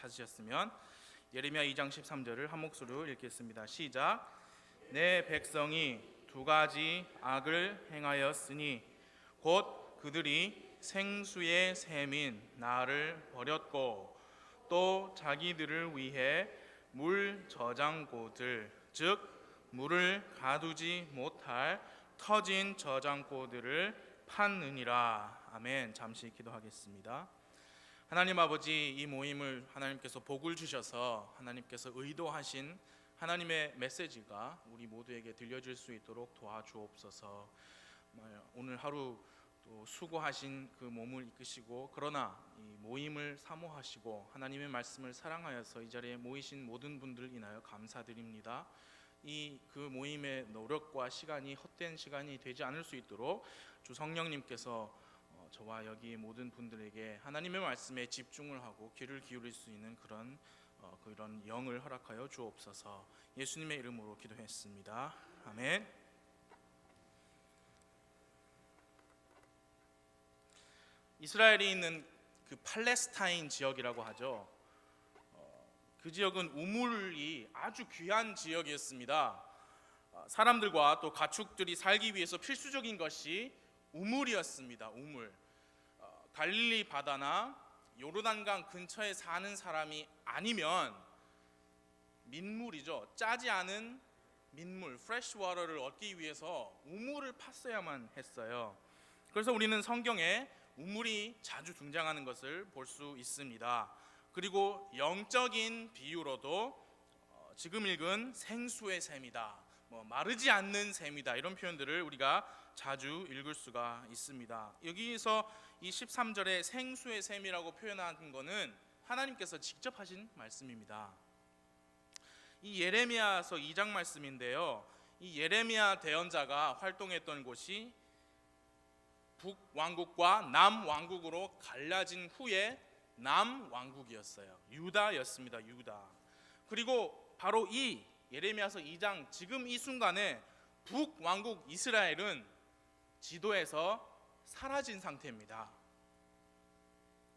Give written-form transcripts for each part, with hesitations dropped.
찾으셨으면 예레미야 2장 13절을 한 목소리로 읽겠습니다. 시작. 내 백성이 두 가지 악을 행하였으니 곧 그들이 생수의 샘인 나를 버렸고 또 자기들을 위해 물 저장고들 즉 물을 가두지 못할 터진 저장고들을 팠느니라. 아멘. 잠시 기도하겠습니다. 하나님 아버지, 이 모임을 하나님께서 복을 주셔서 하나님께서 의도하신 하나님의 메시지가 우리 모두에게 들려질 수 있도록 도와주옵소서. 오늘 하루 또 수고하신 그 몸을 이끄시고 그러나 이 모임을 사모하시고 하나님의 말씀을 사랑하여서 이 자리에 모이신 모든 분들 인하여 감사드립니다. 이 그 모임의 노력과 시간이 헛된 시간이 되지 않을 수 있도록 주 성령님께서 저와 여기 모든 분들에게 하나님의 말씀에 집중을 하고 귀를 기울일 수 있는 그런 영을 허락하여 주옵소서. 예수님의 이름으로 기도했습니다. 아멘. 이스라엘이 있는 그 팔레스타인 지역이라고 하죠. 그 지역은 우물이 아주 귀한 지역이었습니다. 사람들과 또 가축들이 살기 위해서 필수적인 것이 우물이었습니다. 우물. 갈릴리 바다나 요르단강 근처에 사는 사람이 아니면 민물이죠. 짜지 않은 민물, 프레시 워터를 얻기 위해서 우물을 팠어야만 했어요. 그래서 우리는 성경에 우물이 자주 등장하는 것을 볼 수 있습니다. 그리고 영적인 비유로도 지금 읽은 생수의 샘이다, 마르지 않는 샘이다, 이런 표현들을 우리가 자주 읽을 수가 있습니다. 여기서 이 13절에 생수의 샘이라고 표현한 것은 하나님께서 직접 하신 말씀입니다. 이 예레미야서 2장 말씀인데요, 이 예레미야 대언자가 활동했던 곳이 북왕국과 남왕국으로 갈라진 후에 남왕국이었어요. 유다였습니다. 유다. 그리고 바로 이 예레미야서 2장 지금 이 순간에 북왕국 이스라엘은 지도에서 사라진 상태입니다.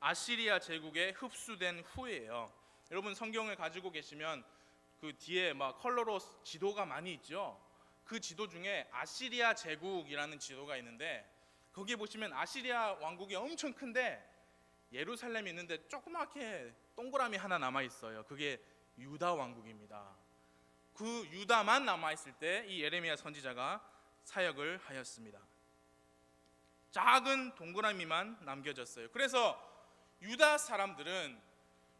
아시리아 제국에 흡수된 후예요. 여러분 성경을 가지고 계시면 그 뒤에 막 컬러로 지도가 많이 있죠. 그 지도 중에 아시리아 제국이라는 지도가 있는데 거기에 보시면 아시리아 왕국이 엄청 큰데 예루살렘이 있는데 조그맣게 동그라미 하나 남아 있어요. 그게 유다 왕국입니다. 그 유다만 남아 있을 때 이 예레미야 선지자가 사역을 하였습니다. 작은 동그라미만 남겨졌어요. 그래서 유다 사람들은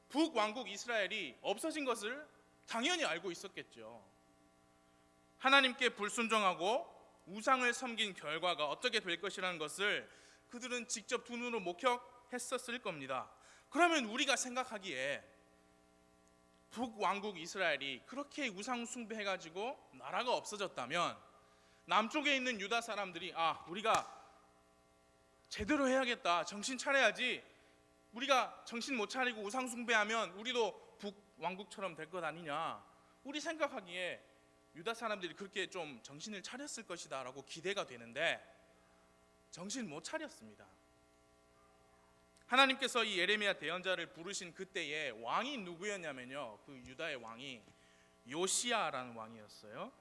북왕국 이스라엘이 없어진 것을 당연히 알고 있었겠죠. 하나님께 불순종하고 우상을 섬긴 결과가 어떻게 될 것이라는 것을 그들은 직접 두 눈으로 목격했었을 겁니다. 그러면 우리가 생각하기에 북왕국 이스라엘이 그렇게 우상 숭배해가지고 나라가 없어졌다면 남쪽에 있는 유다 사람들이 우리가 제대로 해야겠다, 정신 차려야지, 우리가 정신 못 차리고 우상 숭배하면 우리도 북왕국처럼 될 것 아니냐, 우리 생각하기에 유다 사람들이 그렇게 좀 정신을 차렸을 것이다 라고 기대가 되는데 정신 못 차렸습니다. 하나님께서 이 예레미야 대언자를 부르신 그때의 왕이 누구였냐면요, 그 유다의 왕이 요시야라는 왕이었어요.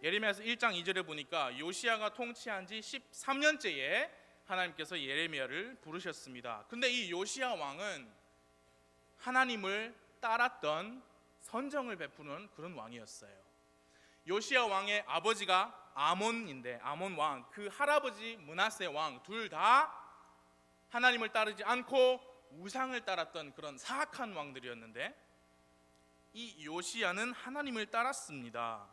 예레미야서 1장 2절에 보니까 요시야가 통치한 지 13년째에 하나님께서 예레미야를 부르셨습니다. 근데 이 요시야 왕은 하나님을 따랐던 선정을 베푸는 그런 왕이었어요. 요시야 왕의 아버지가 아몬인데 아몬 왕, 그 할아버지 므낫세 왕 둘 다 하나님을 따르지 않고 우상을 따랐던 그런 사악한 왕들이었는데 이 요시야는 하나님을 따랐습니다.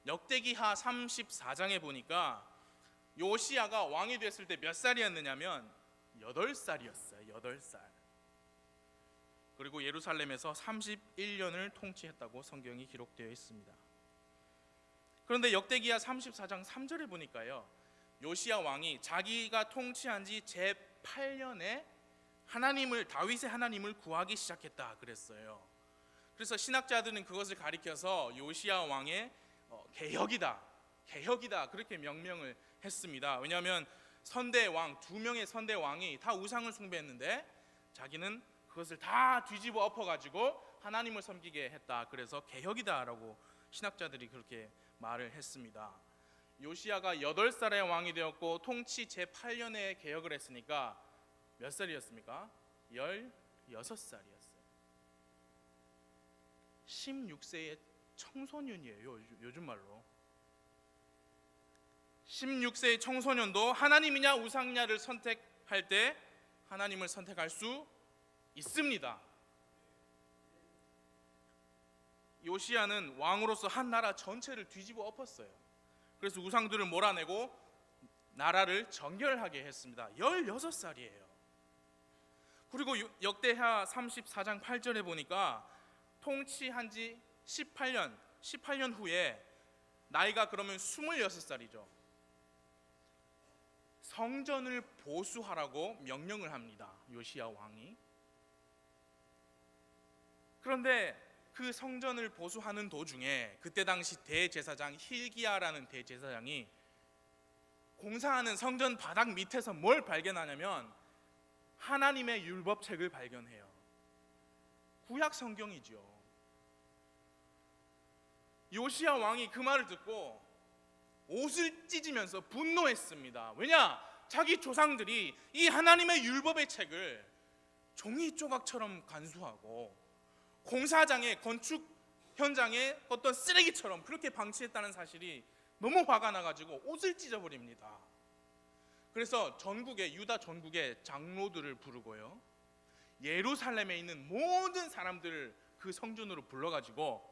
역대기하 34장에 보니까 요시야가 왕이 됐을 때 몇 살이었느냐면 8살이었어요. 8살. 그리고 예루살렘에서 31년을 통치했다고 성경이 기록되어 있습니다. 그런데 역대기하 34장 3절에 보니까요, 요시야 왕이 자기가 통치한 지 제8년에 다윗의 하나님을 구하기 시작했다 그랬어요. 그래서 신학자들은 그것을 가리켜서 요시야 왕의 개혁이다 그렇게 명명을 했습니다. 왜냐하면 선대왕, 2명의 선대왕이 다 우상을 숭배했는데 자기는 그것을 다 뒤집어 엎어가지고 하나님을 섬기게 했다. 그래서 개혁이다라고 신학자들이 그렇게 말을 했습니다. 요시야가 8살에 왕이 되었고 통치 제8년에 개혁을 했으니까 몇 살이었습니까? 16살이었어요. 16세의 청소년이에요. 요즘 말로 16세의 청소년도 하나님이냐 우상이냐를 선택할 때 하나님을 선택할 수 있습니다. 요시야는 왕으로서 한 나라 전체를 뒤집어 엎었어요. 그래서 우상들을 몰아내고 나라를 정결하게 했습니다. 16살이에요. 그리고 역대하 34장 8절에 보니까 통치한 지 18년 후에 나이가 그러면 26살이죠. 성전을 보수하라고 명령을 합니다. 요시야 왕이. 그런데 그 성전을 보수하는 도중에 그때 당시 대제사장 힐기야라는 대제사장이 공사하는 성전 바닥 밑에서 뭘 발견하냐면 하나님의 율법책을 발견해요. 구약 성경이죠. 요시야 왕이 그 말을 듣고 옷을 찢으면서 분노했습니다. 왜냐? 자기 조상들이 이 하나님의 율법의 책을 종이 조각처럼 간수하고 공사장에 건축 현장에 어떤 쓰레기처럼 그렇게 방치했다는 사실이 너무 화가 나가지고 옷을 찢어버립니다. 그래서 유다 전국의 장로들을 부르고요, 예루살렘에 있는 모든 사람들을 그 성전으로 불러가지고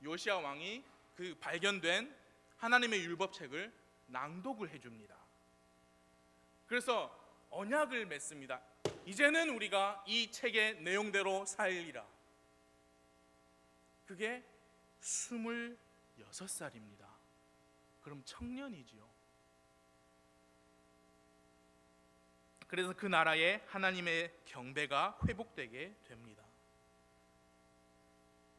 요시야 왕이 그 발견된 하나님의 율법책을 낭독을 해줍니다. 그래서 언약을 맺습니다. 이제는 우리가 이 책의 내용대로 살리라. 그게 26살입니다. 그럼 청년이지요. 그래서 그 나라에 하나님의 경배가 회복되게 됩니다.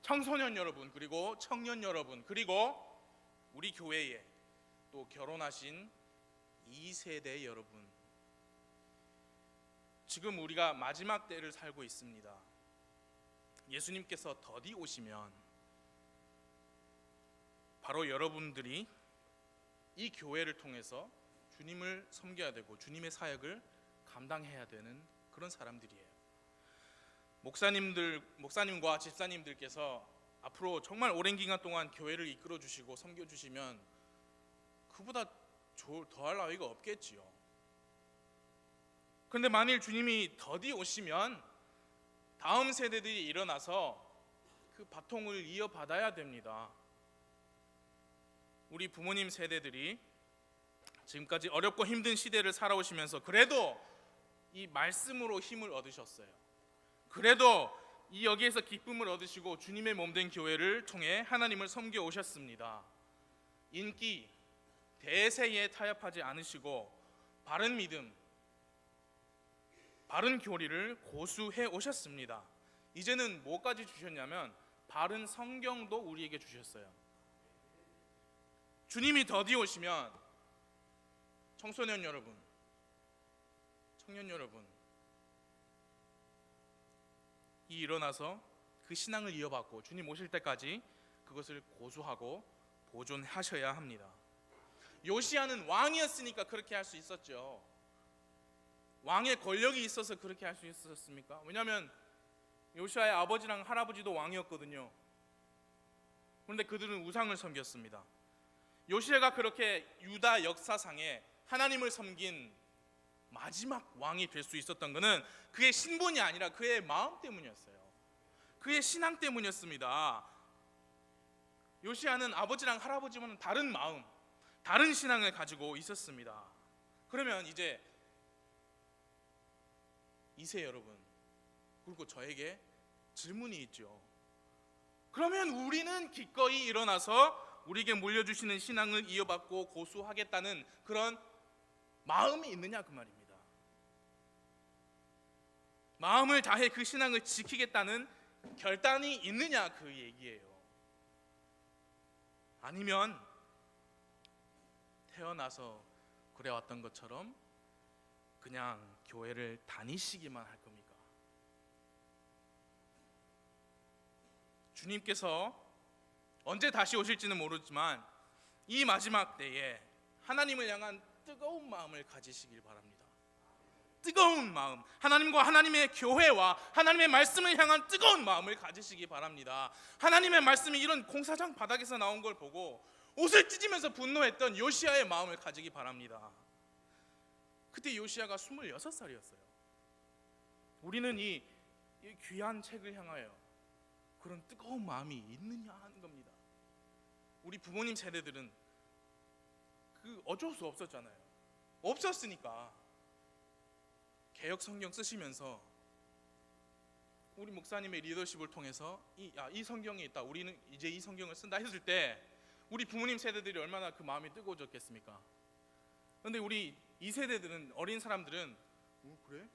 청소년 여러분, 그리고 청년 여러분, 그리고 우리 교회에 또 결혼하신 2세대 여러분, 지금 우리가 마지막 때를 살고 있습니다. 예수님께서 더디 오시면 바로 여러분들이 이 교회를 통해서 주님을 섬겨야 되고 주님의 사역을 감당해야 되는 그런 사람들이에요. 목사님과 집사님들께서 앞으로 정말 오랜 기간 동안 교회를 이끌어 주시고 섬겨 주시면 그보다 더할 나위가 없겠지요. 그런데 만일 주님이 더디 오시면 다음 세대들이 일어나서 그 바통을 이어받아야 됩니다. 우리 부모님 세대들이 지금까지 어렵고 힘든 시대를 살아오시면서 그래도 이 말씀으로 힘을 얻으셨어요. 그래도 이 여기에서 기쁨을 얻으시고 주님의 몸된 교회를 통해 하나님을 섬겨 오셨습니다. 인기, 대세에 타협하지 않으시고 바른 믿음, 바른 교리를 고수해 오셨습니다. 이제는 뭐까지 주셨냐면 바른 성경도 우리에게 주셨어요. 주님이 더디 오시면 청소년 여러분, 청년 여러분, 이 일어나서 그 신앙을 이어받고 주님 오실 때까지 그것을 고수하고 보존하셔야 합니다. 요시야는 왕이었으니까 그렇게 할 수 있었죠. 왕의 권력이 있어서 그렇게 할 수 있었습니까? 왜냐하면 요시야의 아버지랑 할아버지도 왕이었거든요. 그런데 그들은 우상을 섬겼습니다. 요시야가 그렇게 유다 역사상에 하나님을 섬긴 마지막 왕이 될 수 있었던 것은 그의 신분이 아니라 그의 마음 때문이었어요. 그의 신앙 때문이었습니다. 요시야는 아버지랑 할아버지와는 다른 마음, 다른 신앙을 가지고 있었습니다. 그러면 이제 2세 여러분, 그리고 저에게 질문이 있죠. 그러면 우리는 기꺼이 일어나서 우리에게 물려주시는 신앙을 이어받고 고수하겠다는 그런 마음이 있느냐 그 말입니다. 마음을 다해 그 신앙을 지키겠다는 결단이 있느냐 그 얘기예요. 아니면 태어나서 그래왔던 것처럼 그냥 교회를 다니시기만 할 겁니까? 주님께서 언제 다시 오실지는 모르지만 이 마지막 때에 하나님을 향한 뜨거운 마음을 가지시길 바랍니다. 뜨거운 마음, 하나님과 하나님의 교회와 하나님의 말씀을 향한 뜨거운 마음을 가지시기 바랍니다. 하나님의 말씀이 이런 공사장 바닥에서 나온 걸 보고 옷을 찢으면서 분노했던 요시야의 마음을 가지기 바랍니다. 그때 요시야가 26살이었어요. 우리는 이 귀한 책을 향하여 그런 뜨거운 마음이 있느냐 하는 겁니다. 우리 부모님 세대들은 어쩔 수 없었잖아요. 없었으니까 개역 성경 쓰시면서 우리 목사님의 리더십을 통해서 이 성경이 있다, 우리는 이제 이 성경을 쓴다 했을 때 우리 부모님 세대들이 얼마나 그 마음이 뜨거워졌겠습니까? 그런데 우리 이 세대들은, 어린 사람들은 그래?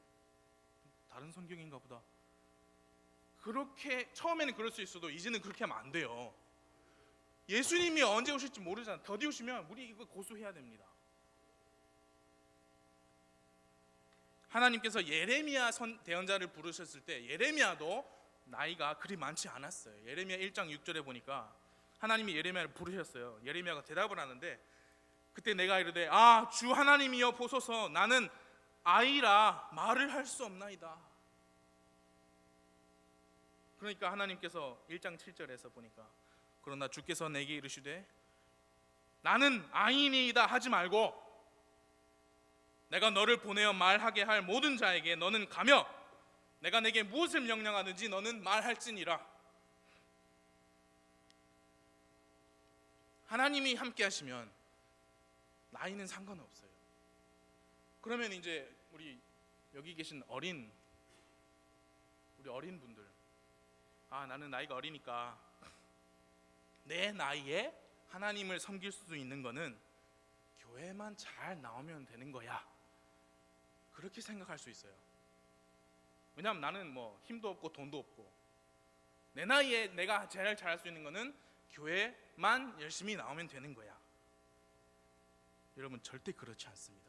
다른 성경인가 보다. 그렇게 처음에는 그럴 수 있어도 이제는 그렇게 하면 안 돼요. 예수님이 언제 오실지 모르잖아. 더디 오시면 우리 이거 고수해야 됩니다. 하나님께서 예레미야 대언자를 부르셨을 때 예레미야도 나이가 그리 많지 않았어요. 예레미야 1장 6절에 보니까 하나님이 예레미야를 부르셨어요. 예레미야가 대답을 하는데 그때 내가 이르되 주 하나님이여 보소서, 나는 아이라 말을 할 수 없나이다. 그러니까 하나님께서 1장 7절에서 보니까 그러나 주께서 내게 이르시되 나는 아이니이다 하지 말고 내가 너를 보내어 말하게 할 모든 자에게 너는 가며 내가 내게 무엇을 명령하든지 너는 말할지니라. 하나님이 함께 하시면 나이는 상관없어요. 그러면 이제 우리 여기 계신 우리 어린 분들, 나는 나이가 어리니까 내 나이에 하나님을 섬길 수 있는 거는 교회만 잘 나오면 되는 거야, 그렇게 생각할 수 있어요. 왜냐하면 나는 힘도 없고 돈도 없고 내 나이에 내가 제일 잘할 수 있는 거는 교회만 열심히 나오면 되는 거야. 여러분, 절대 그렇지 않습니다.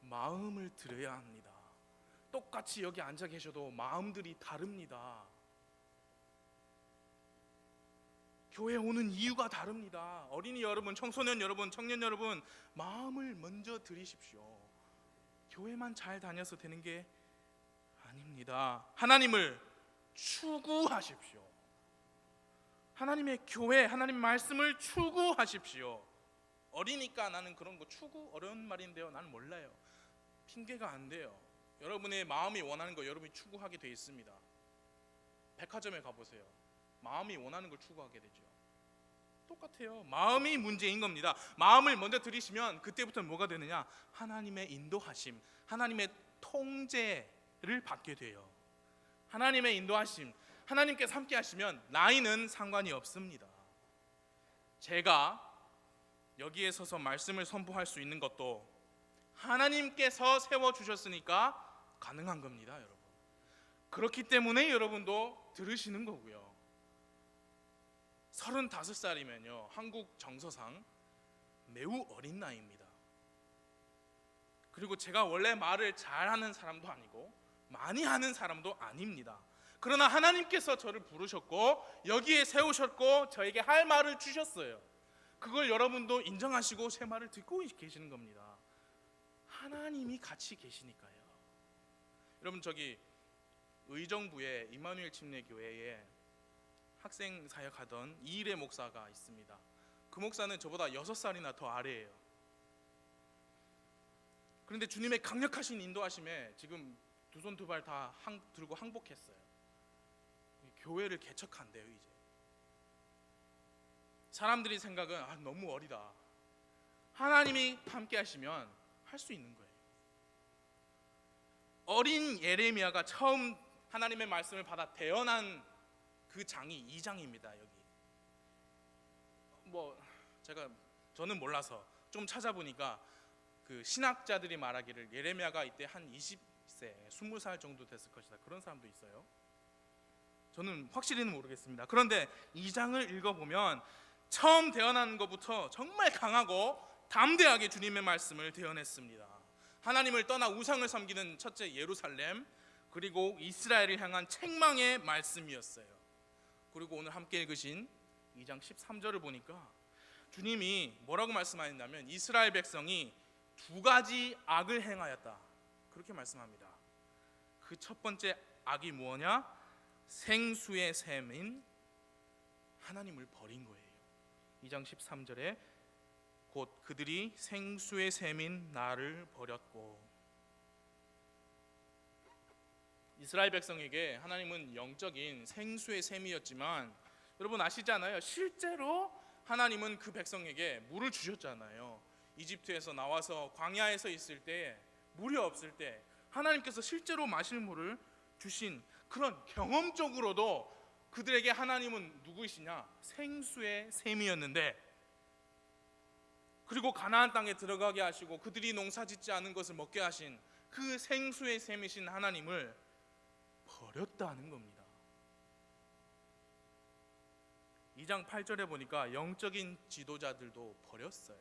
마음을 들여야 합니다. 똑같이 여기 앉아 계셔도 마음들이 다릅니다. 교회 오는 이유가 다릅니다. 어린이 여러분, 청소년 여러분, 청년 여러분, 마음을 먼저 들이십시오. 교회만 잘 다녀서 되는 게 아닙니다. 하나님을 추구하십시오. 하나님의 교회, 하나님 말씀을 추구하십시오. 어리니까 나는 그런 거 어려운 말인데요, 나는 몰라요. 핑계가 안 돼요. 여러분의 마음이 원하는 거 여러분이 추구하게 돼 있습니다. 백화점에 가보세요. 마음이 원하는 걸 추구하게 되죠. 똑같아요. 마음이 문제인 겁니다. 마음을 먼저 들이시면 그때부터는 뭐가 되느냐? 하나님의 인도하심, 하나님의 통제를 받게 돼요. 하나님의 인도하심, 하나님께서 함께 하시면 나이는 상관이 없습니다. 제가 여기에 서서 말씀을 선포할 수 있는 것도 하나님께서 세워주셨으니까 가능한 겁니다, 여러분. 그렇기 때문에 여러분도 들으시는 거고요. 35살이면요 한국 정서상 매우 어린 나이입니다. 그리고 제가 원래 말을 잘하는 사람도 아니고 많이 하는 사람도 아닙니다. 그러나 하나님께서 저를 부르셨고 여기에 세우셨고 저에게 할 말을 주셨어요. 그걸 여러분도 인정하시고 제 말을 듣고 계시는 겁니다. 하나님이 같이 계시니까요. 여러분, 저기 의정부의 임마누엘 침례교회에 학생 사역하던 이일의 목사가 있습니다. 그 목사는 저보다 6살이나 더 아래예요. 그런데 주님의 강력하신 인도하심에 지금 두 손 두 발 다 들고 항복했어요. 교회를 개척한대요. 이제 사람들이 생각은 너무 어리다. 하나님이 함께 하시면 할 수 있는 거예요. 어린 예레미야가 처음 하나님의 말씀을 받아 대언한 그 장이 2장입니다. 여기 저는 몰라서 좀 찾아보니까 그 신학자들이 말하기를 예레미야가 이때 한 20세, 20살 정도 됐을 것이다, 그런 사람도 있어요. 저는 확실히는 모르겠습니다. 그런데 2장을 읽어보면 처음 대언하는 것부터 정말 강하고 담대하게 주님의 말씀을 대언했습니다. 하나님을 떠나 우상을 섬기는 첫째 예루살렘, 그리고 이스라엘을 향한 책망의 말씀이었어요. 그리고 오늘 함께 읽으신 2장 13절을 보니까 주님이 뭐라고 말씀하셨냐면 이스라엘 백성이 두 가지 악을 행하였다, 그렇게 말씀합니다. 그 첫 번째 악이 뭐냐? 생수의 샘인 하나님을 버린 거예요. 2장 13절에 곧 그들이 생수의 샘인 나를 버렸고, 이스라엘 백성에게 하나님은 영적인 생수의 샘이었지만 여러분 아시잖아요. 실제로 하나님은 그 백성에게 물을 주셨잖아요. 이집트에서 나와서 광야에서 있을 때, 물이 없을 때 하나님께서 실제로 마실 물을 주신 그런 경험적으로도 그들에게 하나님은 누구이시냐? 생수의 샘이었는데, 그리고 가나안 땅에 들어가게 하시고 그들이 농사짓지 않은 것을 먹게 하신 그 생수의 샘이신 하나님을 버렸다는 겁니다. 2장 8절에 보니까 영적인 지도자들도 버렸어요.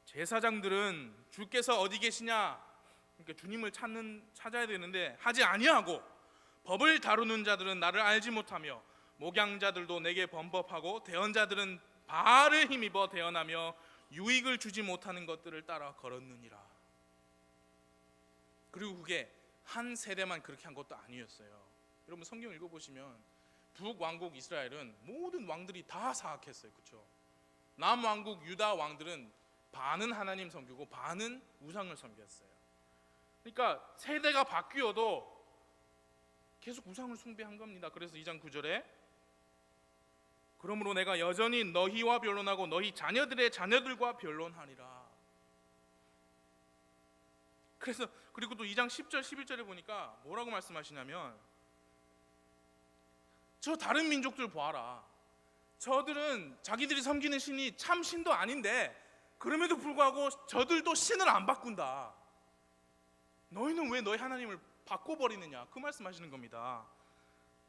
제사장들은 주께서 어디 계시냐, 그러니까 주님을 찾아야 되는데 하지 아니하고, 법을 다루는 자들은 나를 알지 못하며 목양자들도 내게 범법하고 대언자들은 바알을 힘입어 대언하며 유익을 주지 못하는 것들을 따라 걸었느니라. 그리고 그게 한 세대만 그렇게 한 것도 아니었어요. 여러분 성경 읽어보시면 북왕국 이스라엘은 모든 왕들이 다 사악했어요. 그렇죠? 남왕국 유다 왕들은 반은 하나님 섬기고 반은 우상을 섬겼어요. 그러니까 세대가 바뀌어도 계속 우상을 숭배한 겁니다. 그래서 2장 9절에 그러므로 내가 여전히 너희와 변론하고 너희 자녀들의 자녀들과 변론하리라. 그래서 그리고 또 2장 10절 11절에 보니까 뭐라고 말씀하시냐면 저 다른 민족들 보아라. 저들은 자기들이 섬기는 신이 참 신도 아닌데 그럼에도 불구하고 저들도 신을 안 바꾼다. 너희는 왜 너희 하나님을 바꿔버리느냐, 그 말씀하시는 겁니다.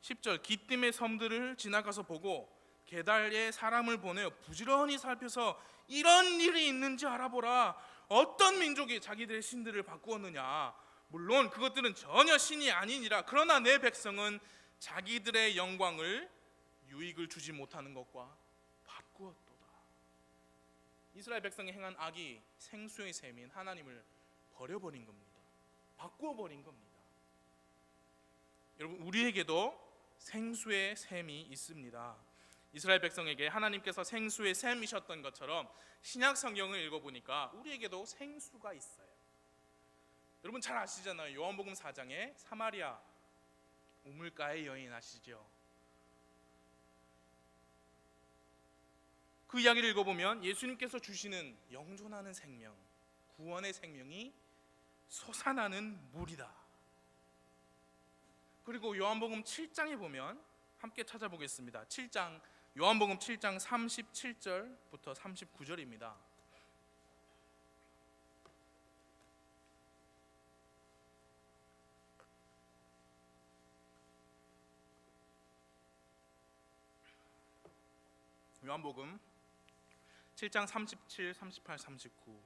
10절 기띔의 섬들을 지나가서 보고 게달에 사람을 보내어 부지런히 살펴서 이런 일이 있는지 알아보라. 어떤 민족이 자기들의 신들을 바꾸었느냐. 물론 그것들은 전혀 신이 아니니라. 그러나 내 백성은 자기들의 영광을 유익을 주지 못하는 것과 바꾸었도다. 이스라엘 백성이 행한 악이 생수의 샘인 하나님을 버려버린 겁니다. 바꾸어버린 겁니다. 여러분 우리에게도 생수의 샘이 있습니다. 이스라엘 백성에게 하나님께서 생수의 샘이셨던 것처럼 신약 성경을 읽어보니까 우리에게도 생수가 있어요. 여러분 잘 아시잖아요. 요한복음 4장에 사마리아 우물가의 여인 아시죠? 그 이야기를 읽어보면 예수님께서 주시는 영존하는 생명, 구원의 생명이 솟아나는 물이다. 그리고 요한복음 7장에 보면 함께 찾아보겠습니다. 7장 요한복음 7장 37절부터 39절입니다. 요한복음 7장 37, 38, 39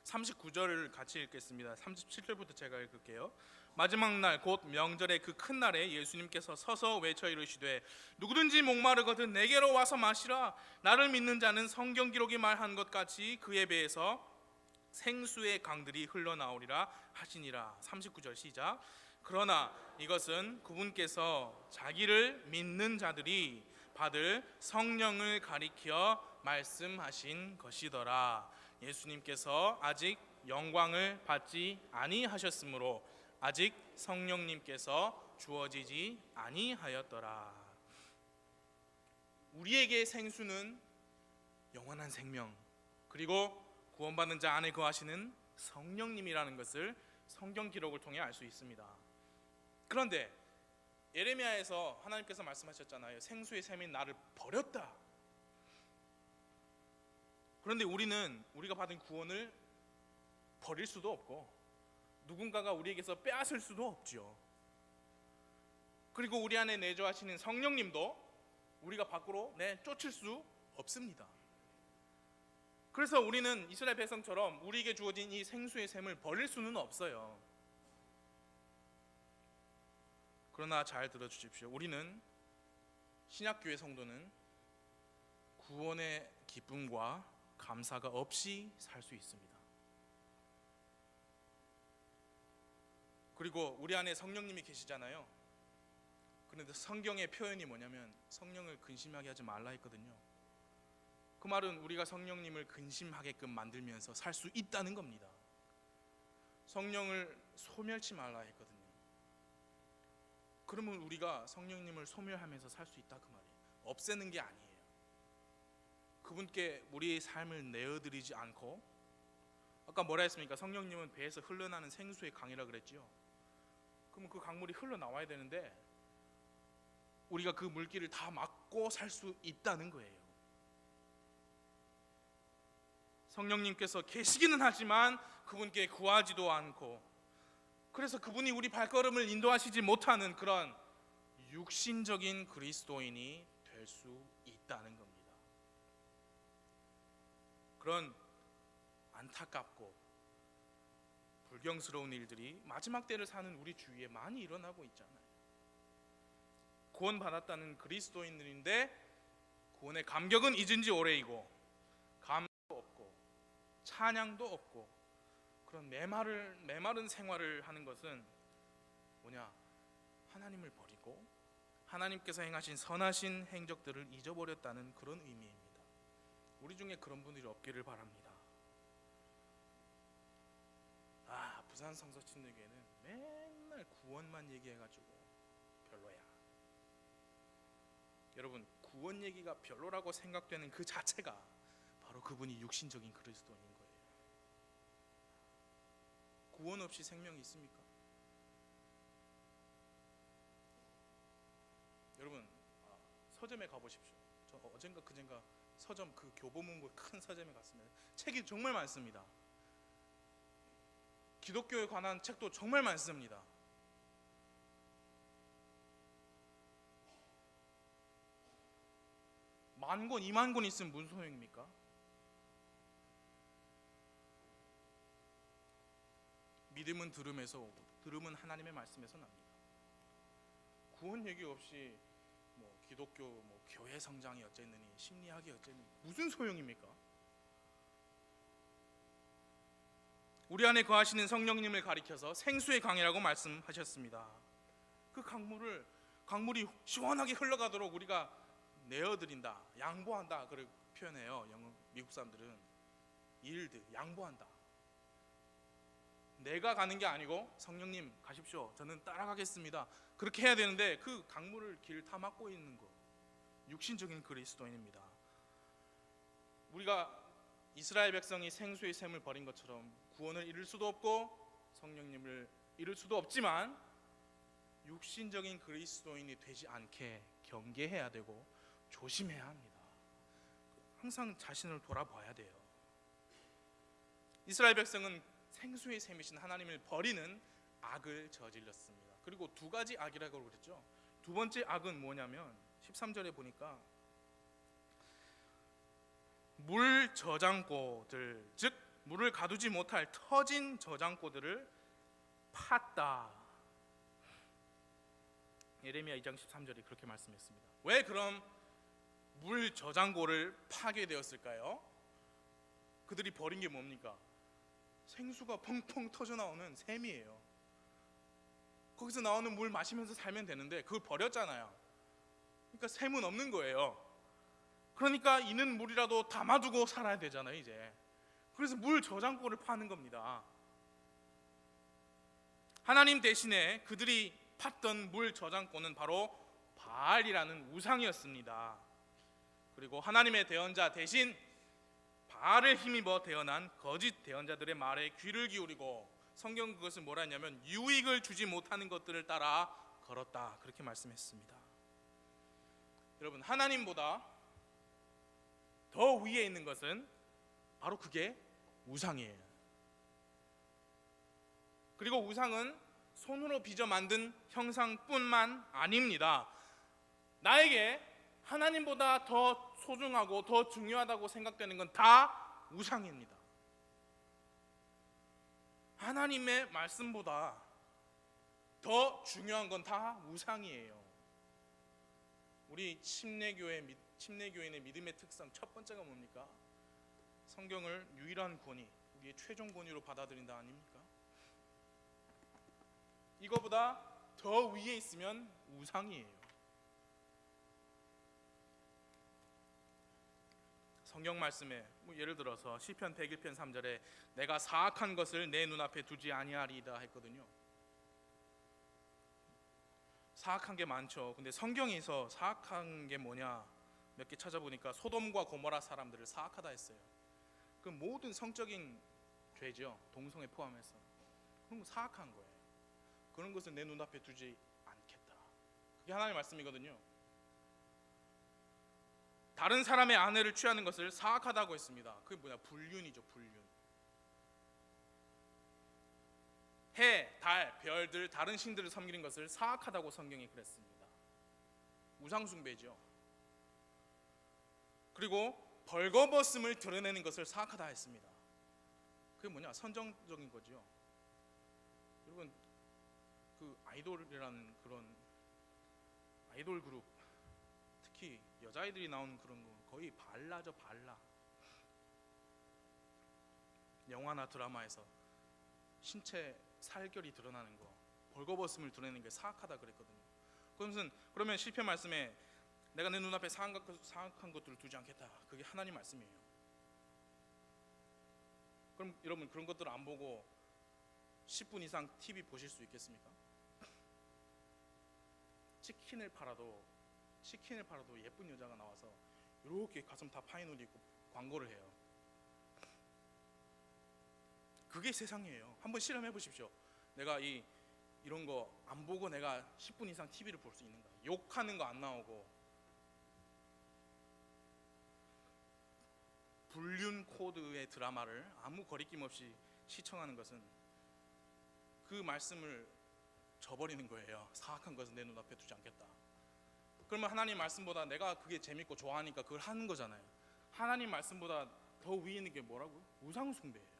39절을 같이 읽겠습니다. 37절부터 제가 읽을게요. 마지막 날 곧 명절의 그 큰 날에 예수님께서 서서 외쳐 이르시되 누구든지 목마르거든 내게로 와서 마시라. 나를 믿는 자는 성경 기록이 말한 것 같이 그에 배에서 생수의 강들이 흘러나오리라 하시니라. 39절 시작. 그러나 이것은 그분께서 자기를 믿는 자들이 받을 성령을 가리켜 말씀하신 것이더라. 예수님께서 아직 영광을 받지 아니하셨으므로 아직 성령님께서 주어지지 아니하였더라. 우리에게 생수는 영원한 생명, 그리고 구원받는 자 안에 거하시는 성령님이라는 것을 성경 기록을 통해 알 수 있습니다. 그런데 예레미야에서 하나님께서 말씀하셨잖아요. 생수의 샘인 나를 버렸다. 그런데 우리는 우리가 받은 구원을 버릴 수도 없고 누군가가 우리에게서 빼앗을 수도 없죠. 그리고 우리 안에 내주하시는 성령님도 우리가 밖으로 내쫓을 수 없습니다. 그래서 우리는 이스라엘 백성처럼 우리에게 주어진 이 생수의 샘을 버릴 수는 없어요. 그러나 잘 들어주십시오. 우리는 신약교회 성도는 구원의 기쁨과 감사가 없이 살 수 있습니다. 그리고 우리 안에 성령님이 계시잖아요. 그런데 성경의 표현이 뭐냐면 성령을 근심하게 하지 말라 했거든요. 그 말은 우리가 성령님을 근심하게끔 만들면서 살 수 있다는 겁니다. 성령을 소멸치 말라 했거든요. 그러면 우리가 성령님을 소멸하면서 살 수 있다 그 말이에요. 없애는 게 아니에요. 그분께 우리의 삶을 내어드리지 않고, 아까 뭐라 했습니까? 성령님은 배에서 흘러나는 생수의 강이라 그랬지요. 그러면 그 강물이 흘러나와야 되는데 우리가 그 물길을 다 막고 살 수 있다는 거예요. 성령님께서 계시기는 하지만 그분께 구하지도 않고, 그래서 그분이 우리 발걸음을 인도하시지 못하는 그런 육신적인 그리스도인이 될 수 있다는 겁니다. 그런 안타깝고 불경스러운 일들이 마지막 때를 사는 우리 주위에 많이 일어나고 있잖아요. 구원받았다는 그리스도인들인데 구원의 감격은 잊은 지 오래이고 감도 없고 찬양도 없고 그런 메마른 생활을 하는 것은 뭐냐? 하나님을 버리고 하나님께서 행하신 선하신 행적들을 잊어버렸다는 그런 의미입니다. 우리 중에 그런 분들이 없기를 바랍니다. 부산 성서친들교회는 맨날 구원만 얘기해가지고 별로야. 여러분, 구원 얘기가 별로라고 생각되는 그 자체가 바로 그분이 육신적인 그리스도인 거예요. 구원 없이 생명이 있습니까? 여러분, 서점에 가보십시오. 저 어젠가 그젠가 서점 그 교보문고 큰 서점에 갔습니다. 책이 정말 많습니다. 기독교에 관한 책도 정말 많습니다. 만 권, 2만 권 있으면 무슨 소용입니까? 믿음은 들음에서 오고 들음은 하나님의 말씀에서 납니다. 구원 얘기 없이 뭐 기독교 뭐 교회 성장이 어쨌느니 심리학이 어쨌느니 무슨 소용입니까? 우리 안에 거하시는 성령님을 가리켜서 생수의 강이라고 말씀하셨습니다. 그 강물이 시원하게 흘러가도록 우리가 내어드린다, 양보한다 그렇게 표현해요. 미국 사람들은 일드, 양보한다. 내가 가는 게 아니고 성령님 가십시오, 저는 따라가겠습니다, 그렇게 해야 되는데 그 강물을 길 다 막고 있는 거 육신적인 그리스도인입니다. 우리가 이스라엘 백성이 생수의 샘을 버린 것처럼 구원을 이룰 수도 없고 성령님을 이룰 수도 없지만 육신적인 그리스도인이 되지 않게 경계해야 되고 조심해야 합니다. 항상 자신을 돌아봐야 돼요. 이스라엘 백성은 생수의 샘이신 하나님을 버리는 악을 저질렀습니다. 그리고 두 가지 악이라고 그랬죠. 두 번째 악은 뭐냐면 13절에 보니까 물 저장고들, 즉 물을 가두지 못할 터진 저장고들을 팠다. 예레미야 2장 13절이 그렇게 말씀했습니다. 왜 그럼 물 저장고를 파게 되었을까요? 그들이 버린 게 뭡니까? 생수가 펑펑 터져 나오는 샘이에요. 거기서 나오는 물 마시면서 살면 되는데 그걸 버렸잖아요. 그러니까 샘은 없는 거예요. 그러니까 있는 물이라도 담아두고 살아야 되잖아요 이제. 그래서 물 저장고를 파는 겁니다. 하나님 대신에 그들이 팠던 물 저장고는 바로 바알이라는 우상이었습니다. 그리고 하나님의 대언자 대신 바알을 힘입어 태어난 거짓 대언자들의 말에 귀를 기울이고, 성경 그것을 뭐라 했냐면 유익을 주지 못하는 것들을 따라 걸었다, 그렇게 말씀했습니다. 여러분, 하나님보다 더 위에 있는 것은 바로 그게 우상이에요. 그리고 우상은 손으로 빚어 만든 형상뿐만 아닙니다. 나에게 하나님보다 더 소중하고 더 중요하다고 생각되는 건 다 우상입니다. 하나님의 말씀보다 더 중요한 건 다 우상이에요. 우리 침례교인의 믿음의 특성 첫 번째가 뭡니까? 성경을 유일한 권위, 우리의 최종 권위로 받아들인다 아닙니까? 이거보다 더 위에 있으면 우상이에요. 성경 말씀에 예를 들어서 시편 101편 3절에 내가 사악한 것을 내 눈앞에 두지 아니하리이다 했거든요. 사악한 게 많죠. 근데 성경에서 사악한 게 뭐냐 몇 개 찾아보니까 소돔과 고모라 사람들을 사악하다 했어요. 그 모든 성적인 죄죠. 동성애 포함해서. 그런 거 사악한 거예요. 그런 것을 내 눈앞에 두지 않겠다. 그게 하나님의 말씀이거든요. 다른 사람의 아내를 취하는 것을 사악하다고 했습니다. 그게 뭐냐? 불륜이죠. 불륜. 해, 달, 별들, 다른 신들을 섬기는 것을 사악하다고 성경이 그랬습니다. 우상숭배죠. 그리고 벌거벗음을 드러내는 것을 사악하다 했습니다. 그게 뭐냐? 선정적인 거죠. 여러분, 그 아이돌이라는 그런 아이돌 그룹, 특히 여자아이들이 나오는 그런 거 거의 발라죠. 발라. 영화나 드라마에서 신체 살결이 드러나는 거, 벌거벗음을 드러내는 게 사악하다 그랬거든요. 그러면 시편 말씀에 내가 내 눈앞에 사악한 것들을 두지 않겠다, 그게 하나님 말씀이에요. 그럼 여러분 그런 것들을 안 보고 10분 이상 TV 보실 수 있겠습니까? 치킨을 팔아도 예쁜 여자가 나와서 이렇게 가슴 다 파인 옷 입고 광고를 해요. 그게 세상이에요. 한번 실험해 보십시오. 내가 이런 거 안 보고 내가 10분 이상 TV를 볼 수 있는가? 욕하는 거 안 나오고 불륜 코드의 드라마를 아무 거리낌 없이 시청하는 것은 그 말씀을 저버리는 거예요. 사악한 것은 내 눈앞에 두지 않겠다. 그러면 하나님 말씀보다 내가 그게 재밌고 좋아하니까 그걸 하는 거잖아요. 하나님 말씀보다 더 위에 있는 게 뭐라고요? 우상 숭배예요.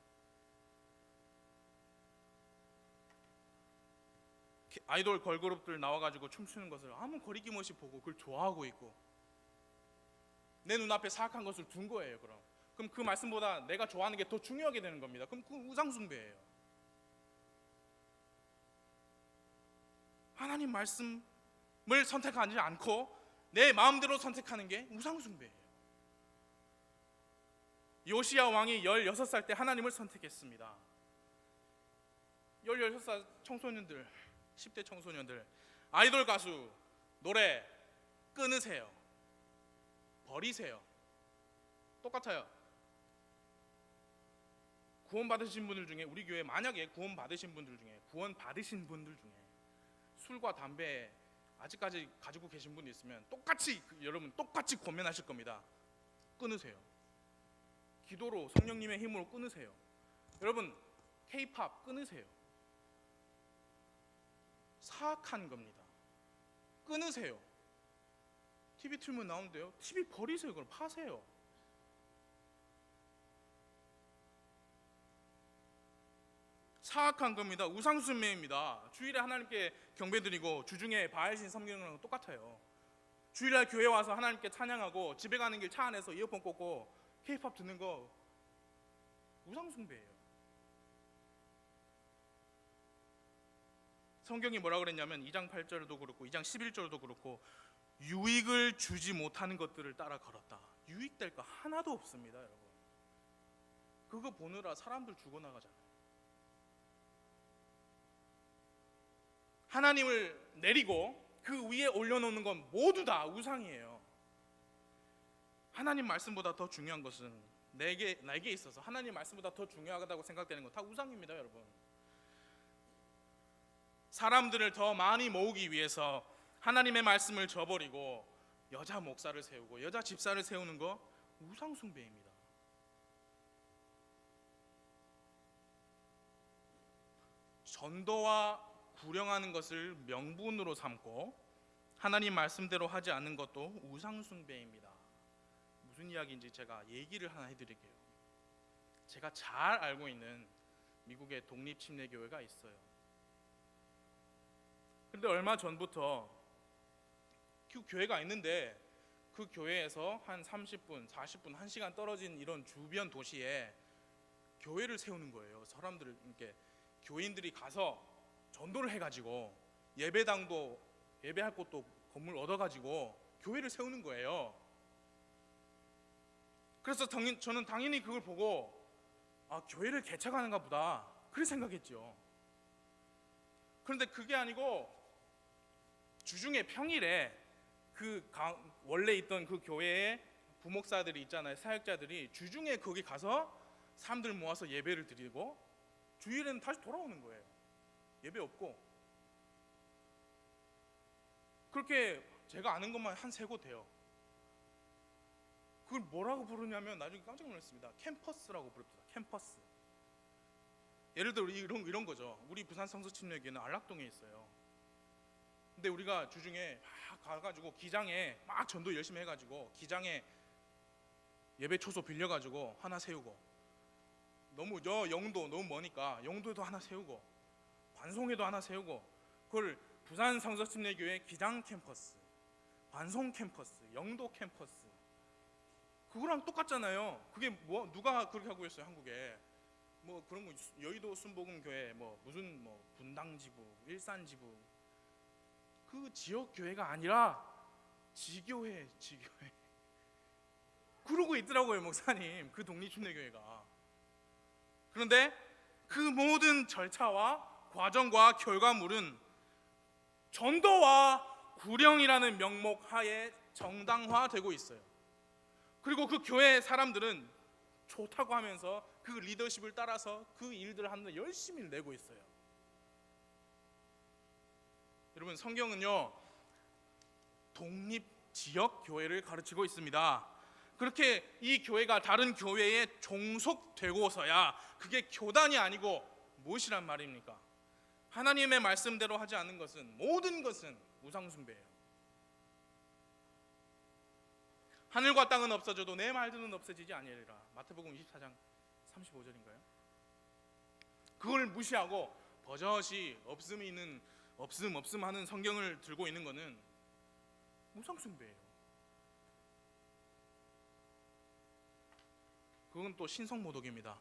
아이돌 걸그룹들 나와가지고 춤추는 것을 아무 거리낌 없이 보고 그걸 좋아하고 있고 내 눈앞에 사악한 것을 둔 거예요. 그럼 그 말씀보다 내가 좋아하는 게 더 중요하게 되는 겁니다. 그럼 그 우상 숭배예요. 하나님 말씀을 선택하지 않고 내 마음대로 선택하는 게 우상 숭배예요. 요시야 왕이 16살 때 하나님을 선택했습니다. 16살 청소년들, 10대 청소년들, 아이돌 가수 노래 끊으세요. 버리세요. 똑같아요. 구원받으신 분들 중에, 우리 교회 만약에 구원받으신 분들 중에 술과 담배 아직까지 가지고 계신 분이 있으면 여러분 똑같이 고민하실 겁니다. 끊으세요. 기도로 성령님의 힘으로 끊으세요. 여러분 K-팝 끊으세요. 사악한 겁니다. 끊으세요. TV 틀면 나오는데요. TV 버리세요. 그럼 파세요. 사악한 겁니다. 우상숭배입니다. 주일에 하나님께 경배드리고 주중에 바알신 섬기는 거랑 똑같아요. 주일날 교회 와서 하나님께 찬양하고 집에 가는 길 차 안에서 이어폰 꽂고 K-팝 듣는 거 우상숭배예요. 성경이 뭐라 그랬냐면 2장 8절도 그렇고 2장 11절도 그렇고 유익을 주지 못하는 것들을 따라 걸었다. 유익될 거 하나도 없습니다. 여러분 그거 보느라 사람들 죽어나가잖아요. 하나님을 내리고 그 위에 올려놓는 건 모두 다 우상이에요. 하나님 말씀보다 더 중요한 것은 나에게 있어서 하나님 말씀보다 더 중요하다고 생각되는 건 다 우상입니다. 여러분 사람들을 더 많이 모으기 위해서 하나님의 말씀을 저버리고 여자 목사를 세우고 여자 집사를 세우는 거 우상 숭배입니다. 전도와 구령하는 것을 명분으로 삼고 하나님 말씀대로 하지 않는 것도 우상 숭배입니다. 무슨 이야기인지 제가 얘기를 하나 해드릴게요. 제가 잘 알고 있는 미국의 독립침례교회가 있어요. 그런데 얼마 전부터 그 교회가 있는데 그 교회에서 한 30분, 40분, 1시간 떨어진 이런 주변 도시에 교회를 세우는 거예요. 사람들을 이렇게 교인들이 가서 전도를 해가지고 예배당도 예배할 곳도 건물 얻어가지고 교회를 세우는 거예요. 그래서 저는 당연히 그걸 보고 교회를 개척하는가 보다 그렇게 생각했죠. 그런데 그게 아니고 주중에 평일에 원래 있던 그 교회에 부목사들이 있잖아요. 사역자들이 주중에 거기 가서 사람들 모아서 예배를 드리고 주일에는 다시 돌아오는 거예요. 예배 없고. 그렇게 제가 아는 것만 한 3곳 돼요. 그걸 뭐라고 부르냐면 나중에 깜짝 놀랐습니다. 캠퍼스라고 부릅니다. 캠퍼스. 예를 들어 이런 거죠. 우리 부산 성서침례교회는 안락동에 있어요. 근데 우리가 주중에 막 가가지고 기장에 막 전도 열심히 해가지고 기장에 예배 초소 빌려가지고 하나 세우고, 너무 영도 너무 머니까 영도에도 하나 세우고 반송에도 하나 세우고, 그걸 부산 성서침례교회 기장 캠퍼스, 반송 캠퍼스, 영도 캠퍼스, 그거랑 똑같잖아요. 그게 뭐 누가 그렇게 하고 있어요? 한국에 뭐 그런 거 여의도 순복음교회 무슨 분당지부, 일산지부, 그 지역 교회가 아니라 지교회 그러고 있더라고요, 목사님. 그 독립침례교회가. 그런데 그 모든 절차와 과정과 결과물은 전도와 구령이라는 명목 하에 정당화되고 있어요. 그리고 그 교회 사람들은 좋다고 하면서 그 리더십을 따라서 그 일들을 하는데 열심히 내고 있어요. 여러분, 성경은요 독립 지역 교회를 가르치고 있습니다. 그렇게 이 교회가 다른 교회에 종속되고서야 그게 교단이 아니고 무엇이란 말입니까? 하나님의 말씀대로 하지 않는 것은, 모든 것은 우상숭배예요. 하늘과 땅은 없어져도 내 말들은 없어지지 아니하리라. 마태복음 24장 35절인가요? 그걸 무시하고 버젓이 없음 하는 성경을 들고 있는 것은 우상숭배예요. 그건 또 신성모독입니다.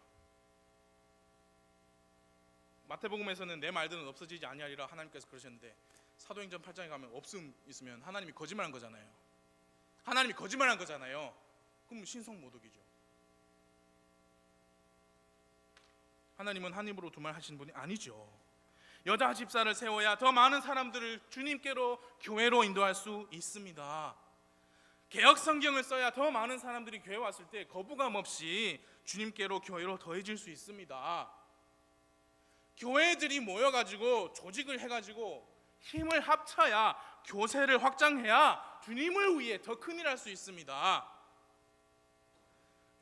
마태복음에서는 내 말들은 없어지지 아니하리라 하나님께서 그러셨는데, 사도행전 8장에 가면 없음 있으면 하나님이 거짓말한 거잖아요. 하나님이 거짓말한 거잖아요. 그럼 신성모독이죠. 하나님은 한 입으로 두 말 하시는 분이 아니죠. 여자 집사를 세워야 더 많은 사람들을 주님께로, 교회로 인도할 수 있습니다. 개역 성경을 써야 더 많은 사람들이 교회 왔을 때 거부감 없이 주님께로, 교회로 더해질 수 있습니다. 교회들이 모여가지고 조직을 해가지고 힘을 합쳐야, 교세를 확장해야 주님을 위해 더 큰 일 할 수 있습니다.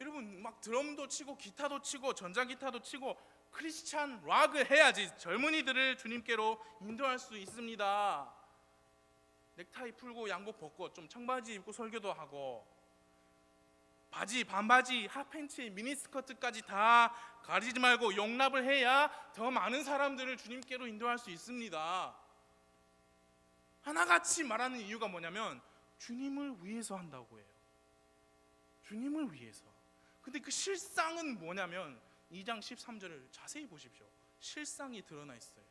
여러분, 막 드럼도 치고 기타도 치고 전자기타도 치고 크리스찬 락을 해야지 젊은이들을 주님께로 인도할 수 있습니다. 넥타이 풀고 양복 벗고 좀 청바지 입고 설교도 하고, 바지, 반바지, 핫팬츠, 미니스커트까지 다 가리지 말고 용납을 해야 더 많은 사람들을 주님께로 인도할 수 있습니다. 하나같이 말하는 이유가 뭐냐면 주님을 위해서 한다고 해요. 주님을 위해서. 근데 그 실상은 뭐냐면 2장 13절을 자세히 보십시오. 실상이 드러나 있어요.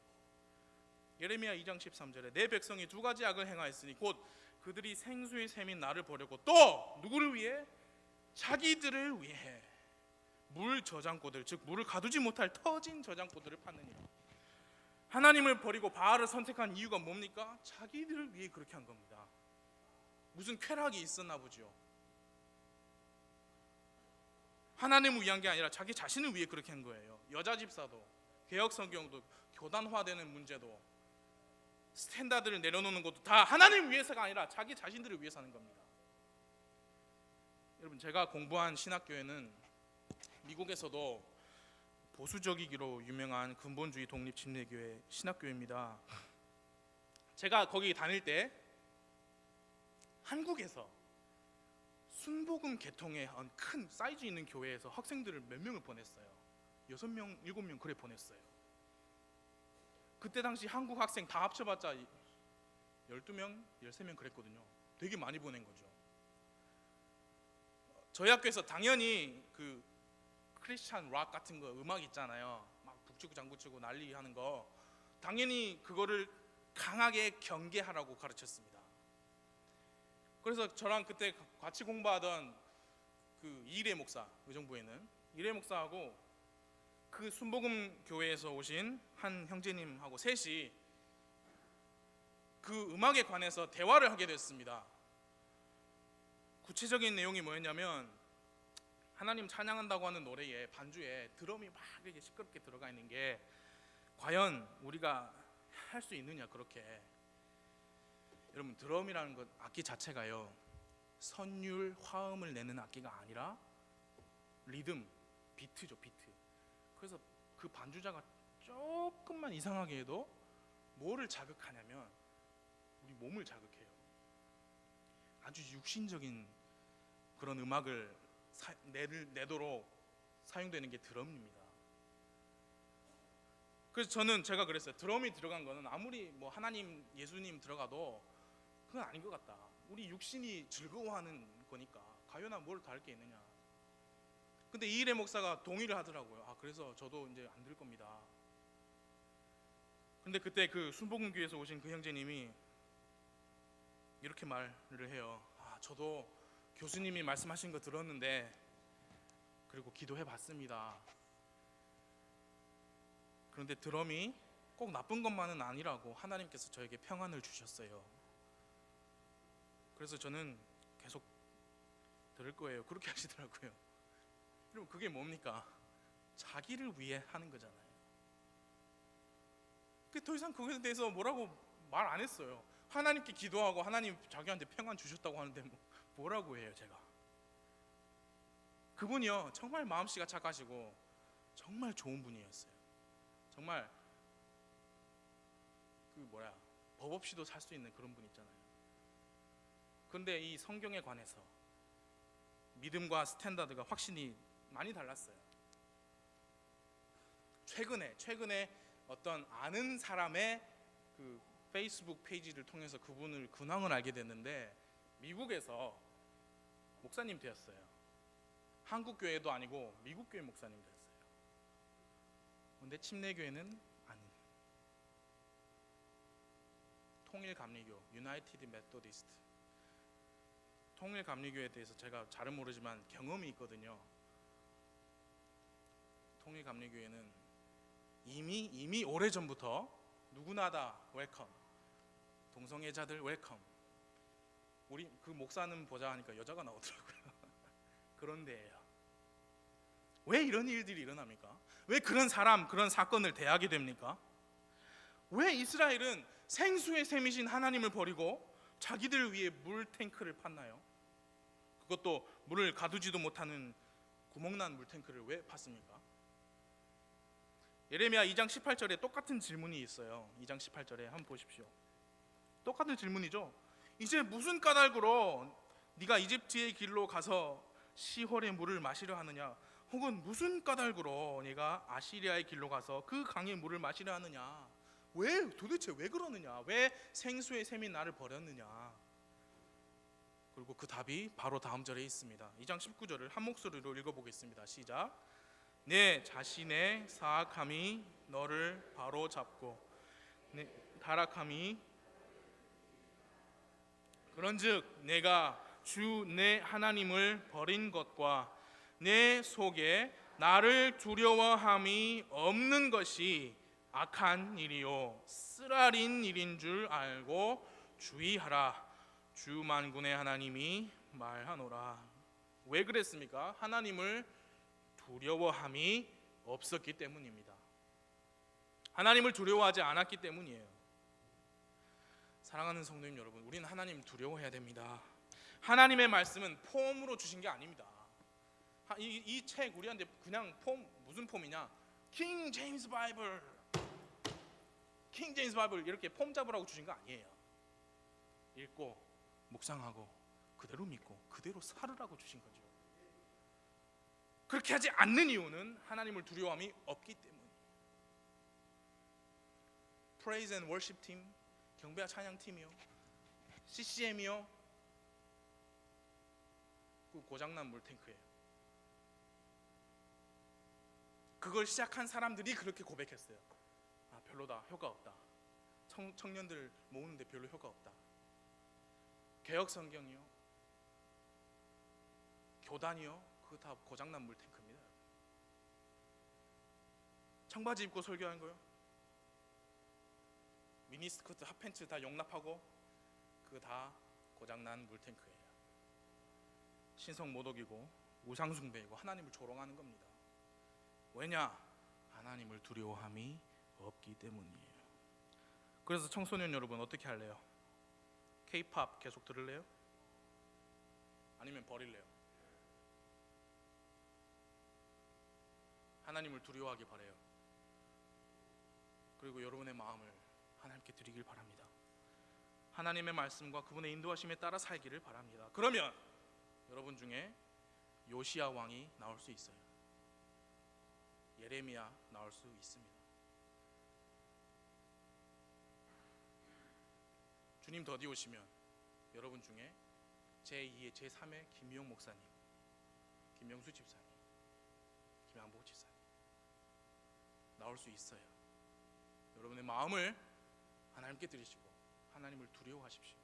예레미야 2장 13절에 내 백성이 두 가지 악을 행하였으니 곧 그들이 생수의 샘인 나를 버렸고 또 누구를 위해? 자기들을 위해 물 저장고들, 즉 물을 가두지 못할 터진 저장고들을 파느니라. 하나님을 버리고 바알을 선택한 이유가 뭡니까? 자기들을 위해 그렇게 한 겁니다. 무슨 쾌락이 있었나 보죠. 하나님을 위한 게 아니라 자기 자신을 위해 그렇게 한 거예요. 여자 집사도, 개역 성경도, 교단화되는 문제도, 스탠다드를 내려놓는 것도 다 하나님을 위해서가 아니라 자기 자신들을 위해서 하는 겁니다. 여러분, 제가 공부한 신학교회는 미국에서도 보수적이기로 유명한 근본주의 독립침례교회 신학교회입니다. 제가 거기 다닐 때 한국에서 순복음 계통의 큰 사이즈 있는 교회에서 학생들을 몇 명을 보냈어요. 6명, 7명 그래 보냈어요. 그때 당시 한국 학생 다 합쳐봤자 12명, 13명 그랬거든요. 되게 많이 보낸 거죠. 저희 학교에서 당연히 그 크리스찬 락 같은 거 음악 있잖아요. 막 북치고 장구치고 난리 하는 거, 당연히 그거를 강하게 경계하라고 가르쳤습니다. 그래서 저랑 그때 같이 공부하던 그 이일의 목사, 의정부에는 이일의 목사하고 그 순복음 교회에서 오신 한 형제님하고 셋이 그 음악에 관해서 대화를 하게 됐습니다. 구체적인 내용이 뭐였냐면, 하나님 찬양한다고 하는 노래에 반주에 드럼이 막 이렇게 시끄럽게 들어가 있는 게 과연 우리가 할 수 있느냐. 그렇게 여러분, 드럼이라는 것 악기 자체가요, 선율 화음을 내는 악기가 아니라 리듬, 비트죠, 비트. 그래서 그 반주자가 조금만 이상하게 해도 뭐를 자극하냐면 우리 몸을 자극해요. 아주 육신적인 그런 음악을 내도록 사용되는 게 드럼입니다. 그래서 제가 그랬어요. 드럼이 들어간 거는 아무리 뭐 하나님, 예수님 들어가도 그건 아닌 것 같다. 우리 육신이 즐거워하는 거니까 가요나 뭘 다를 게 있느냐. 근데 이일의 목사가 동의를 하더라고요. 그래서 저도 이제 안 들 겁니다. 근데 그때 그 순복음교회에서 오신 그 형제님이 이렇게 말을 해요. 저도 교수님이 말씀하신 거 들었는데, 그리고 기도해 봤습니다. 그런데 드럼이 꼭 나쁜 것만은 아니라고 하나님께서 저에게 평안을 주셨어요. 그래서 저는 계속 들을 거예요. 그렇게 하시더라고요. 여러분, 그게 뭡니까? 자기를 위해 하는 거잖아요. 더 이상 그것에 대해서 뭐라고 말 안 했어요. 하나님께 기도하고 하나님 자기한테 평안 주셨다고 하는데 뭐라고 해요, 제가. 그분이요, 정말 마음씨가 착하시고 정말 좋은 분이었어요. 정말 법 없이도 살 수 있는 그런 분 있잖아요. 그런데 이 성경에 관해서 믿음과 스탠다드가 확실히 많이 달랐어요. 최근에 어떤 아는 사람의 그 페이스북 페이지를 통해서 그분을 근황을 알게 됐는데, 미국에서 목사님 되었어요. 한국 교회도 아니고 미국 교회 목사님 되었어요. 근데 침례교회는 아닌, 통일감리교, 유나이티드 메토디스트, 통일감리교회에 대해서 제가 잘은 모르지만 경험이 있거든요. 통일감리교회는 이미 오래전부터 누구나 다 웰컴, 동성애자들 웰컴. 우리 그 목사는 보자 하니까 여자가 나오더라고요. 그런데요, 왜 이런 일들이 일어납니까? 왜 그런 사건을 대하게 됩니까? 왜 이스라엘은 생수의 샘이신 하나님을 버리고 자기들을 위해 물 탱크를 팠나요? 그것도 물을 가두지도 못하는 구멍난 물 탱크를 왜 팠습니까? 예레미야 2장 18절에 똑같은 질문이 있어요. 2장 18절에 한번 보십시오. 똑같은 질문이죠. 이제 무슨 까닭으로 네가 이집트의 길로 가서 시홀의 물을 마시려 하느냐? 혹은 무슨 까닭으로 네가 아시리아의 길로 가서 그 강의 물을 마시려 하느냐? 도대체 왜 그러느냐? 왜 생수의 샘인 나를 버렸느냐? 그리고 그 답이 바로 다음 절에 있습니다. 2장 19절을 한 목소리로 읽어보겠습니다. 시작. 내 자신의 사악함이 너를 바로잡고 내 타락함이, 그런즉 내가 주 내 하나님을 버린 것과 내 속에 나를 두려워함이 없는 것이 악한 일이요 쓰라린 일인 줄 알고 주의하라. 주 만군의 하나님이 말하노라. 왜 그랬습니까? 하나님을 두려워함이 없었기 때문입니다. 하나님을 두려워하지 않았기 때문이에요. 사랑하는 성도님 여러분, 우리는 하나님 두려워해야 됩니다. 하나님의 말씀은 폼으로 주신 게 아닙니다. 이 책 우리한테 그냥 무슨 폼이냐? 킹 제임스 바이블 이렇게 폼 잡으라고 주신 거 아니에요. 읽고 묵상하고 그대로 믿고 그대로 살으라고 주신 거죠. 그렇게 하지 않는 이유는 하나님을 두려워함이 없기 때문이에요. Praise and Worship 팀, 경배와 찬양 팀이요, CCM이요, 그 고장난 물탱크예요. 그걸 시작한 사람들이 그렇게 고백했어요. 아, 별로다, 효과 없다. 청년들 모으는데 별로 효과 없다. 개혁 성경이요, 교단이요, 그거 다 고장난 물탱크입니다. 청바지 입고 설교하는 거요, 미니스커트, 핫팬츠 다 용납하고, 그거 다 고장난 물탱크예요. 신성 모독이고 우상숭배이고 하나님을 조롱하는 겁니다. 왜냐? 하나님을 두려워함이 없기 때문이에요. 그래서 청소년 여러분 어떻게 할래요? K-팝 계속 들을래요? 아니면 버릴래요? 하나님을 두려워하기 바래요. 그리고 여러분의 마음을 하나님께 드리길 바랍니다. 하나님의 말씀과 그분의 인도하심에 따라 살기를 바랍니다. 그러면 여러분 중에 요시야 왕이 나올 수 있어요. 예레미야 나올 수 있습니다. 주님 더디 오시면 여러분 중에 제2의 제3의 김용 목사님, 김명수 집사님, 김양복 집사님 나올 수 있어요. 여러분의 마음을 하나님께 드리시고 하나님을 두려워하십시오.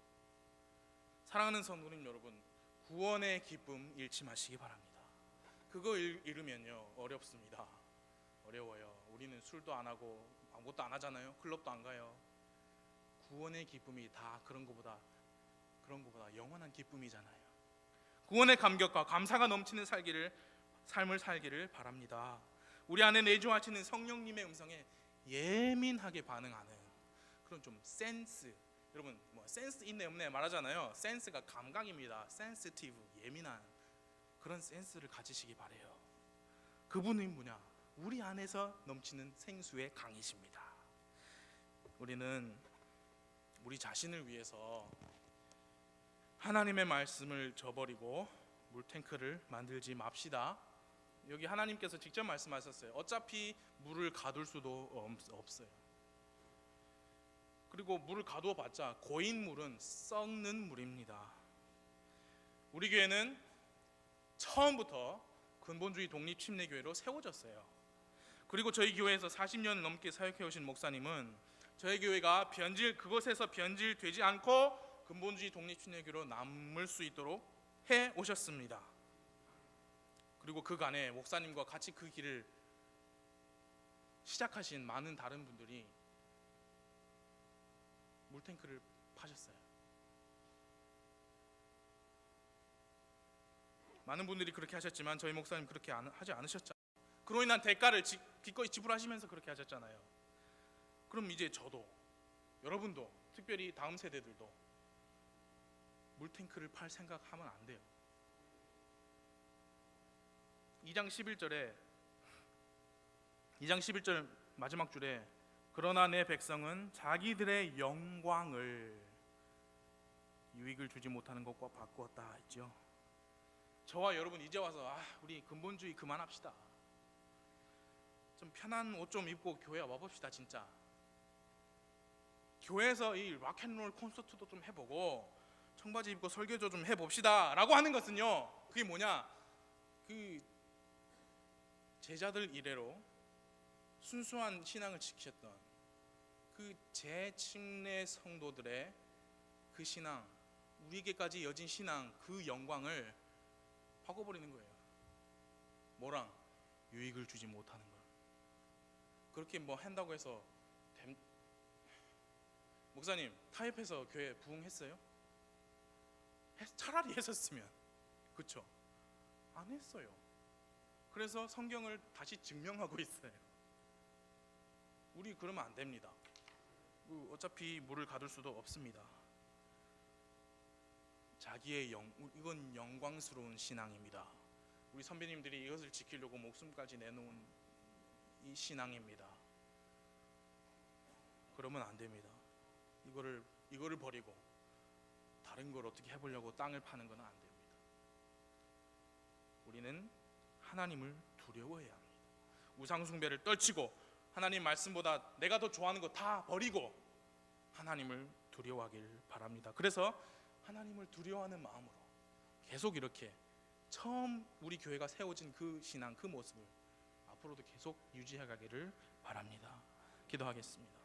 사랑하는 성도님 여러분, 구원의 기쁨 잃지 마시기 바랍니다. 그거 잃으면요 어렵습니다. 어려워요. 우리는 술도 안 하고 아무것도 안 하잖아요. 클럽도 안 가요. 구원의 기쁨이 다 그런 거보다 영원한 기쁨이잖아요. 구원의 감격과 감사가 넘치는 삶을 살기를 바랍니다. 우리 안에 내주하시는 성령님의 음성에 예민하게 반응하는 그런 좀 센스, 여러분 뭐 센스 있네 없네 말하잖아요. 센스가 감각입니다. 센시티브, 예민한 그런 센스를 가지시기 바래요. 그분이 뭐냐? 우리 안에서 넘치는 생수의 강이십니다. 우리는 우리 자신을 위해서 하나님의 말씀을 저버리고 물탱크를 만들지 맙시다. 여기 하나님께서 직접 말씀하셨어요. 어차피 물을 가둘 수도 없어요. 그리고 물을 가두어 봤자 고인 물은 썩는 물입니다. 우리 교회는 처음부터 근본주의 독립침례교회로 세워졌어요. 그리고 저희 교회에서 40년을 넘게 사역해 오신 목사님은 저희 교회가 그것에서 변질되지 않고 근본주의 독립침례교회로 남을 수 있도록 해 오셨습니다. 그리고 그간에 목사님과 같이 그 길을 시작하신 많은 다른 분들이 물탱크를 파셨어요. 많은 분들이 그렇게 하셨지만 저희 목사님 그렇게 하지 않으셨잖아요. 그로 인한 대가를 기꺼이 지불하시면서 그렇게 하셨잖아요. 그럼 이제 저도, 여러분도, 특별히 다음 세대들도 물탱크를 팔 생각하면 안 돼요. 2장 11절 마지막 줄에 그러나 내 백성은 자기들의 영광을 유익을 주지 못하는 것과 바꾸었다 했죠. 저와 여러분 이제 와서 우리 근본주의 그만합시다. 좀 편한 옷 좀 입고 교회 와봅시다. 진짜 교회에서 이 락앤롤 콘서트도 좀 해보고 청바지 입고 설교도 좀 해봅시다 라고 하는 것은요, 그게 뭐냐, 그 제자들 이래로 순수한 신앙을 지키셨던 그 제침례 성도들의 그 신앙, 우리에게까지 이어진 신앙, 그 영광을 바꿔버리는 거예요. 뭐랑? 유익을 주지 못하는 걸. 그렇게 뭐 한다고 해서 목사님 타협해서 교회 부흥했어요? 차라리 했었으면, 그렇죠? 안 했어요. 그래서 성경을 다시 증명하고 있어요. 우리 그러면 안 됩니다. 어차피 물을 가둘 수도 없습니다. 자기의 이건 영광스러운 신앙입니다. 우리 선배님들이 이것을 지키려고 목숨까지 내놓은 이 신앙입니다. 그러면 안 됩니다. 이거를 버리고 다른 걸 어떻게 해보려고 땅을 파는 건 안 됩니다. 우리는 하나님을 두려워해야 합니다. 우상숭배를 떨치고 하나님 말씀보다 내가 더 좋아하는 거 다 버리고 하나님을 두려워하길 바랍니다. 그래서 하나님을 두려워하는 마음으로 계속 이렇게 처음 우리 교회가 세워진 그 신앙, 그 모습을 앞으로도 계속 유지해 가기를 바랍니다. 기도하겠습니다.